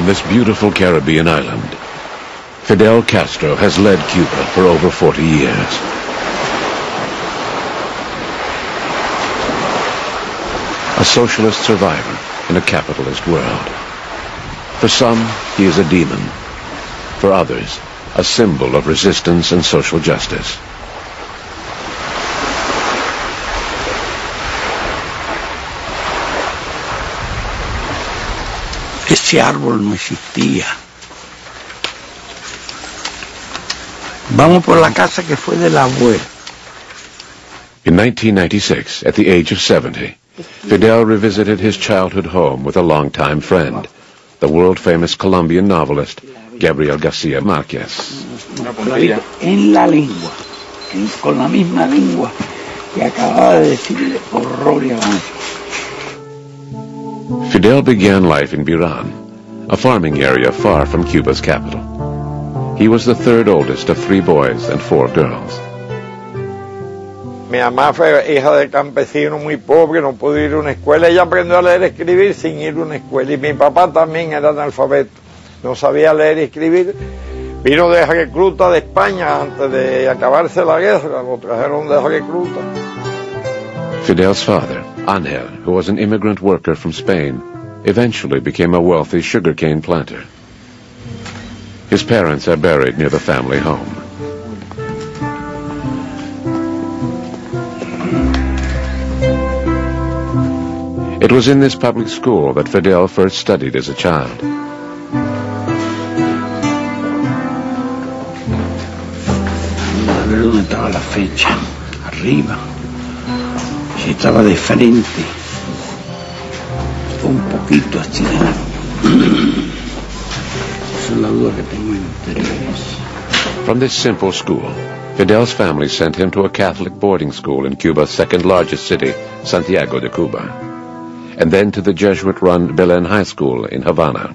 On this beautiful Caribbean island, Fidel Castro has led Cuba for over 40 years. A socialist survivor in a capitalist world. For some, he is a demon. For others, a symbol of resistance and social justice. Ese árbol no existía. Vamos por la casa que fue del abuelo. In 1996, at the age of 70, Fidel revisited his childhood home with a longtime friend, the world-famous Colombian novelist, Gabriel García Márquez. En la lengua, con la misma lengua que acababa de decirle horror y avance. Fidel began life in Biran, a farming area far from Cuba's capital. He was the third oldest of 3 boys and 4 girls. Mi mamá fue hija de campesino muy pobre, no pudo ir a una escuela. Ella aprendió a leer y escribir sin ir a una escuela. Y mi papá también era analfabeto, no sabía leer y escribir. Vino de recluta de España antes de acabarse la guerra, lo trajeron de recluta. Fidel's father, Ángel, who was an immigrant worker from Spain, eventually became a wealthy sugarcane planter. His parents are buried near the family home. It was in this public school that Fidel first studied as a child. A ver dónde estaba la fecha. Arriba. Si estaba de frente. Un poquito así. Esa es la duda que tengo en interés. From this simple school, Fidel's family sent him to a Catholic boarding school in Cuba's second largest city, Santiago de Cuba, and then to the Jesuit-run Belén High School in Havana.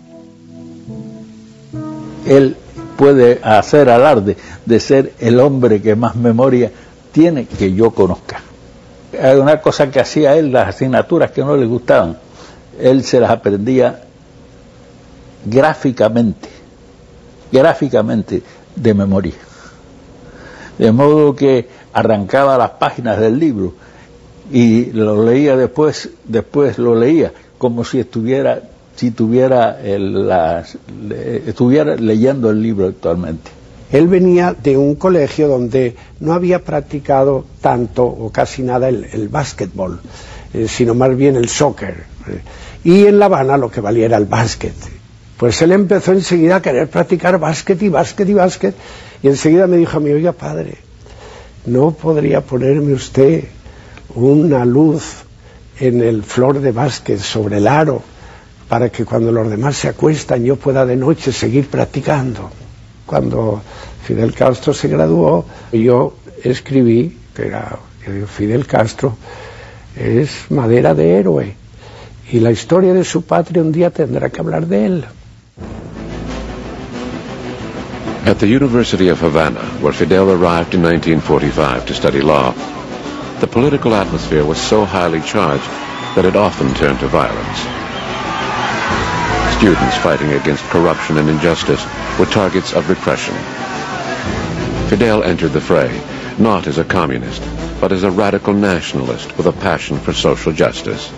Él puede hacer alarde de ser el hombre que más memoria tiene que yo conozca. Hay una cosa que hacía él, las asignaturas que no le gustaban, él se las aprendía gráficamente de memoria. De modo que arrancaba las páginas del libro y lo leía después lo leía como si estuviera leyendo el libro actualmente. Él venía de un colegio donde no había practicado tanto o casi nada el básquetbol, sino más bien el soccer. Y en La Habana lo que valía era el básquet. Pues él empezó enseguida a querer practicar básquet y enseguida me dijo a mí: oiga padre, ¿no podría ponerme usted una luz en el flor de básquet sobre el aro para que cuando los demás se acuestan yo pueda de noche seguir practicando? Cuando Fidel Castro se graduó, yo escribí que Fidel Castro es madera de héroe y la historia de su patria un día tendrá que hablar de él. At the University of Havana, where Fidel arrived in 1945 to study law, the political atmosphere was so highly charged that it often turned to violence. Students fighting against corruption and injustice were targets of repression. Fidel entered the fray, not as a communist, but as a radical nationalist with a passion for social justice.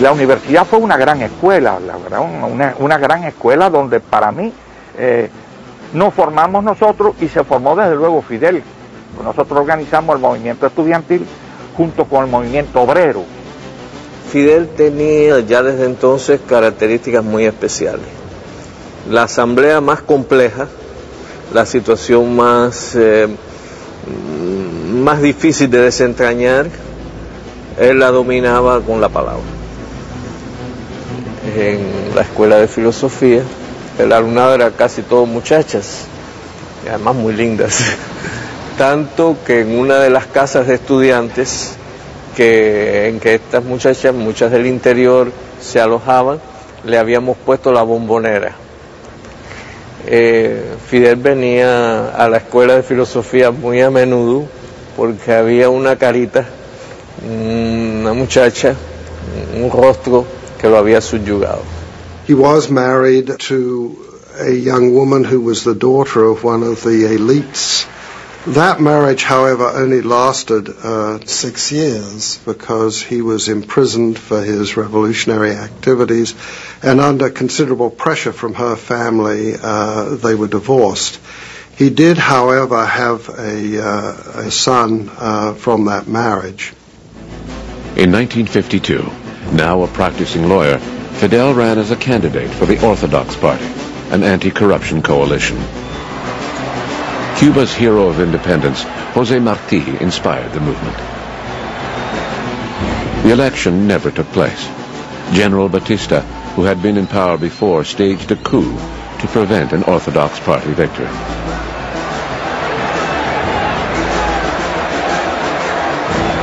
La universidad fue una gran escuela, la verdad, una gran escuela donde para mí nos formamos nosotros y se formó desde luego Fidel. Nosotros organizamos el movimiento estudiantil junto con el movimiento obrero. Fidel tenía ya desde entonces características muy especiales. La asamblea más compleja, la situación más difícil de desentrañar, él la dominaba con la palabra. En la escuela de filosofía, el alumnado era casi todo muchachas, y además muy lindas. Tanto que en una de las casas de estudiantes en que estas muchachas, muchas del interior, se alojaban, le habíamos puesto la bombonera. Fidel venía a la escuela de filosofía muy a menudo porque había una carita, una muchacha, un rostro que lo había subyugado. He was married to a young woman who was the daughter of one of the elites. That marriage, however, only lasted 6 years because he was imprisoned for his revolutionary activities, and under considerable pressure from her family, they were divorced. He did, however, have a son from that marriage. In 1952, now a practicing lawyer, Fidel ran as a candidate for the Orthodox Party, an anti-corruption coalition. Cuba's hero of independence, José Martí, inspired the movement. The election never took place. General Batista, who had been in power before, staged a coup to prevent an Orthodox Party victory.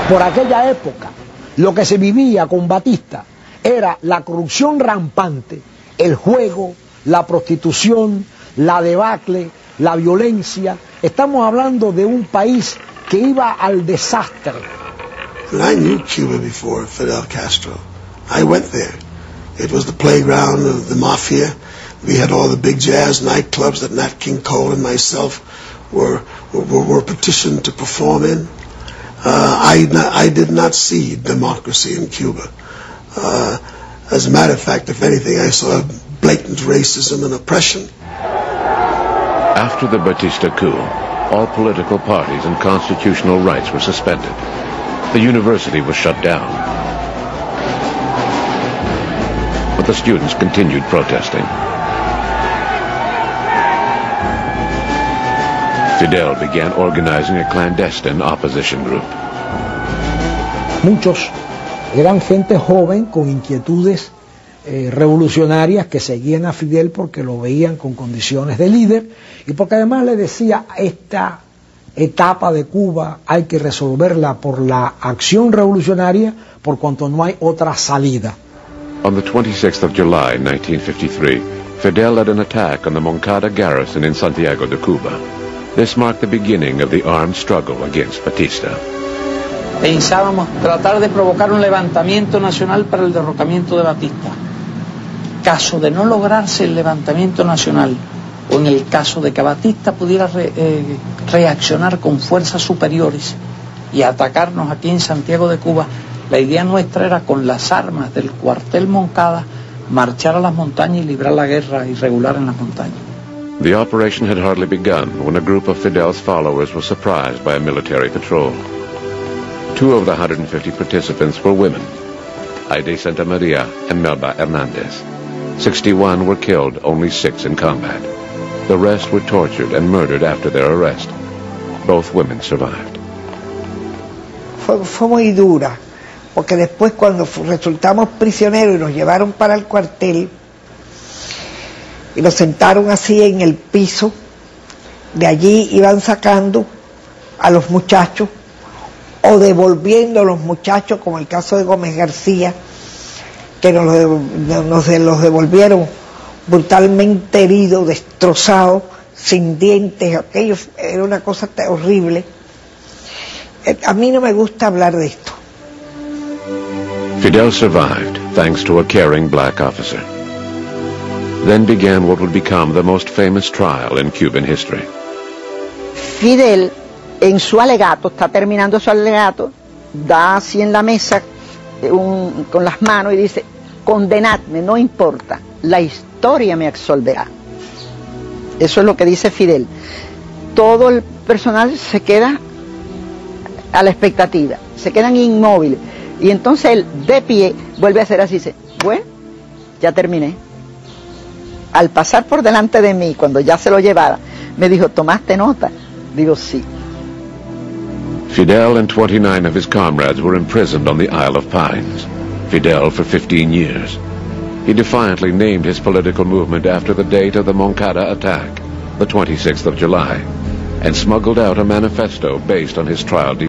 Por aquella época, lo que se vivía con Batista era la corrupción rampante, el juego, la prostitución, la debacle, la violencia. Estamos hablando de un país que iba al desastre. I knew Cuba before Fidel Castro. I went there. It was the playground of the mafia. We had all the big jazz nightclubs that Nat King Cole and myself were petitioned to perform in. I did not see democracy in Cuba. As a matter of fact, if anything, I saw blatant racism and oppression. After the Batista coup, all political parties and constitutional rights were suspended. The university was shut down. But the students continued protesting. Fidel began organizing a clandestine opposition group. Muchos eran gente joven con inquietudes revolucionarias que seguían a Fidel porque lo veían con condiciones de líder y porque además le decía, esta etapa de Cuba hay que resolverla por la acción revolucionaria por cuanto no hay otra salida. On the 26th of July 1953, Fidel led an attack on the Moncada garrison in Santiago de Cuba. This marked the beginning of the armed struggle against Batista. Pensábamos tratar de provocar un levantamiento nacional para el derrocamiento de Batista. Caso de no lograrse el levantamiento nacional, o en el caso de que Batista pudiera reaccionar con fuerzas superiores y atacarnos aquí en Santiago de Cuba, la idea nuestra era con las armas del cuartel Moncada marchar a las montañas y librar la guerra irregular en las montañas. The operation had hardly begun when a group of Fidel's followers was surprised by a military patrol. 2 of the 150 participants were women, Aide Santa Maria and Melba Hernandez. 61 were killed, only 6 in combat. The rest were tortured and murdered after their arrest. Both women survived. Fue muy dura, porque después cuando resultamos prisioneros y nos llevaron para el cuartel y nos sentaron así en el piso, de allí iban sacando a los muchachos o devolviendo a los muchachos, como el caso de Gómez García, que nos los devolvieron brutalmente heridos, destrozados, sin dientes. Aquello era una cosa horrible. A mí no me gusta hablar de esto. Fidel survived thanks to a caring black officer. Then began what would become the most famous trial in Cuban history. Fidel, en su alegato, está terminando su alegato, da así en la mesa con las manos y dice, condenadme, no importa, la historia me absolverá. Eso es lo que dice Fidel. Todo el personal se queda a la expectativa, se quedan inmóviles. Y entonces él, de pie, vuelve a hacer así, dice, bueno, ya terminé. Al pasar por delante de mí, cuando ya se lo llevara, me dijo, ¿tomaste nota? Digo, sí. Fidel and 29 of his comrades were imprisoned on the Isle of Pines. Fidel for 15 years. He defiantly named his political movement after the date of the Moncada attack, the 26th of July, and smuggled out a manifesto based on his trial